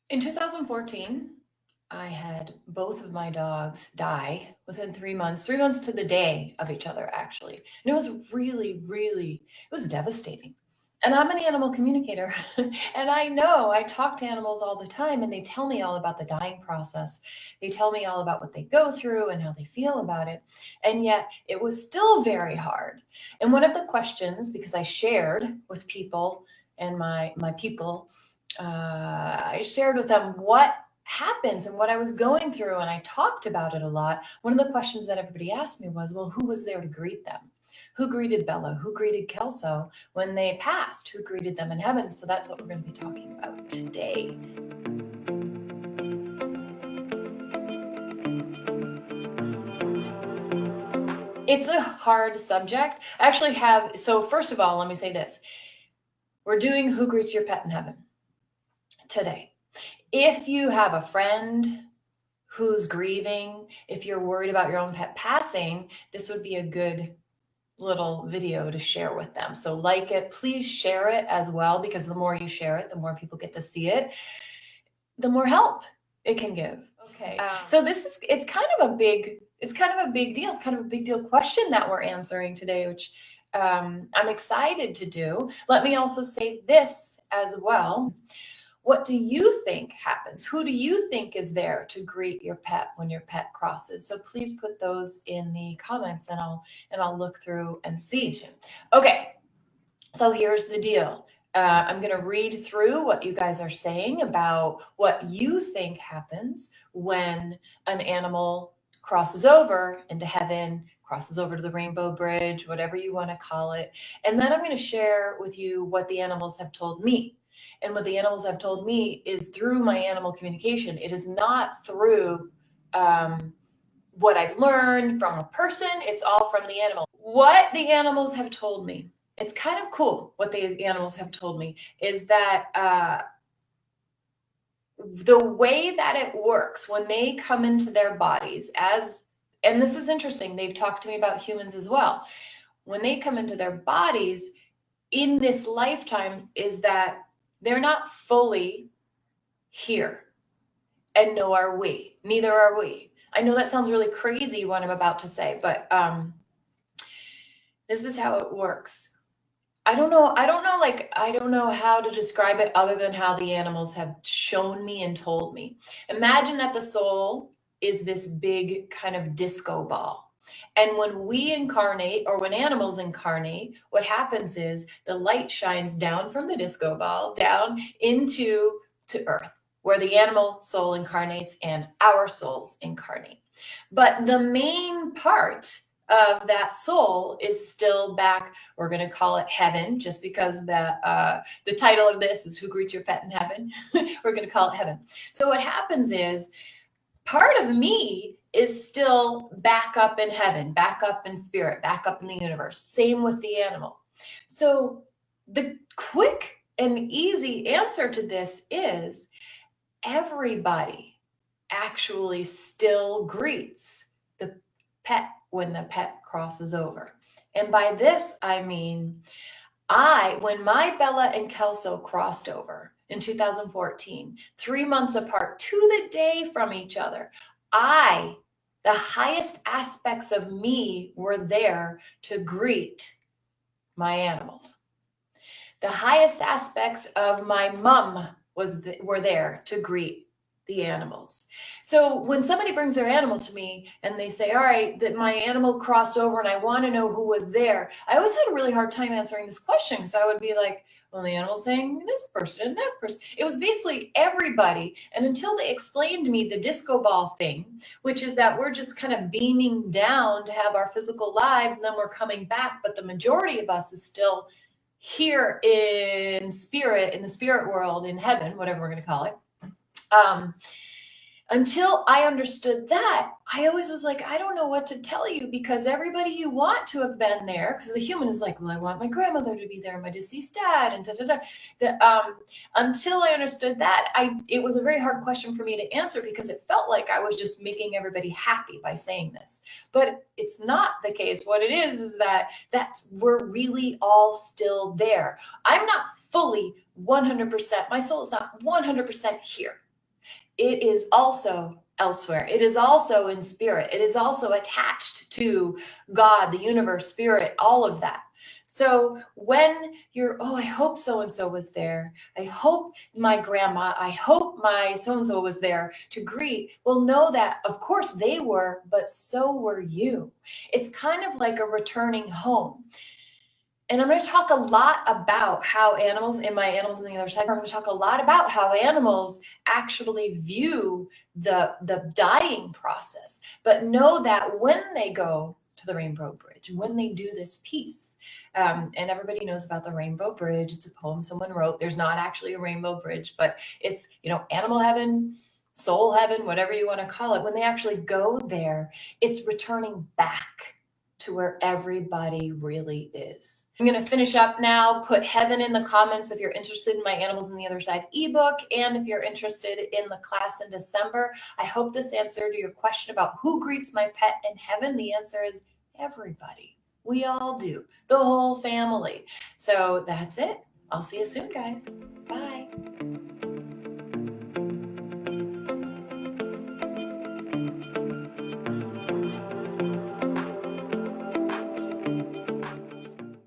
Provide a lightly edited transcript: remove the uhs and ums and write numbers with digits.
In 2014, I had both of my dogs die within 3 months, 3 months to the day of each other, actually. And it was it was devastating. And I'm an animal communicator, and I know I talk to animals all the time, and they tell me all about the dying process. They tell me all about what they go through and how they feel about it. And yet, it was still very hard. And one of the questions, because I shared with people and my people, I shared with them what happens and what I was going through, and I talked about it a lot. One of the questions that everybody asked me was, well, who was there to greet them? Who greeted Bella? Who greeted Kelso when they passed? Who greeted them in heaven? So that's what we're going to be talking about today. It's a hard subject. I actually have, so first of all, let me say this. We're doing Who Greets Your Pet in Heaven today. If you have a friend who's grieving, if you're worried about your own pet passing, this would be a good little video to share with them. So like it, please share it as well, because the more you share it, the more people get to see it, the more help it can give. Okay. So it's kind of a big deal. It's kind of a big deal question that we're answering today, which I'm excited to do. Let me also say this as well. What do you think happens? Who do you think is there to greet your pet when your pet crosses? So please put those in the comments, and I'll look through and see. Okay, so here's the deal. I'm going to read through what you guys are saying about what you think happens when an animal crosses over into heaven, crosses over to the rainbow bridge, whatever you want to call it. And then I'm going to share with you what the animals have told me. And what the animals have told me is through my animal communication. It is not through what I've learned from a person. It's all from the animal. What the animals have told me, it's kind of cool. What the animals have told me is that the way that it works when they come into their bodies, and this is interesting, they've talked to me about humans as well. When they come into their bodies in this lifetime, is that they're not fully here, and nor are we. Neither are we. I know that sounds really crazy what I'm about to say, but this is how it works. I don't know how to describe it other than how the animals have shown me and told me. Imagine that the soul is this big kind of disco ball. And when we incarnate, or when animals incarnate, what happens is the light shines down from the disco ball down into earth, where the animal soul incarnates and our souls incarnate. But the main part of that soul is still back. We're going to call it heaven, just because the title of this is Who Greets Your Pet in Heaven. We're going to call it heaven. So what happens is, part of me is still back up in heaven, back up in spirit, back up in the universe. Same with the animal. So the quick and easy answer to this is everybody actually still greets the pet when the pet crosses over. And by this, I mean, when my Bella and Kelso crossed over in 2014, 3 months apart to the day from each other, the highest aspects of me were there to greet my animals. The highest aspects of my mom were there to greet the animals. So when somebody brings their animal to me and they say, all right, that my animal crossed over and I want to know who was there, I always had a really hard time answering this question, because I would be like, well, the animal's saying this person and that person. It was basically everybody. And until they explained to me the disco ball thing, which is that we're just kind of beaming down to have our physical lives, and then we're coming back, but the majority of us is still here in spirit, in the spirit world, in heaven, whatever we're going to call it. Until I understood that, I always was like, I don't know what to tell you, because everybody you want to have been there, because the human is like, well, I want my grandmother to be there, my deceased dad, and until I understood that, it was a very hard question for me to answer, because it felt like I was just making everybody happy by saying this. But it's not the case. What it is that we're really all still there. I'm not fully 100%, my soul is not 100% here. it is also elsewhere. It is also in spirit. It is also attached to God, the universe, spirit, all of that. So when you're, oh, I hope so-and-so was there. I hope my grandma, I hope my so-and-so was there to greet. Well, know that, of course, they were, but so were you. It's kind of like a returning home. And I'm going to talk a lot about how animals, in my Animals on the Other Side, I'm going to talk a lot about how animals actually view the dying process. But know that when they go to the Rainbow Bridge, when they do this piece, and everybody knows about the Rainbow Bridge, it's a poem someone wrote. There's not actually a rainbow bridge, but it's, animal heaven, soul heaven, whatever you want to call it. When they actually go there, it's returning back to where everybody really is. I'm going to finish up now. Put heaven in the comments if you're interested in my Animals on the Other Side ebook, and if you're interested in the class in December. I hope this answered your question about who greets my pet in heaven. The answer is everybody. We all do, the whole family. So that's it. I'll see you soon, guys. Bye.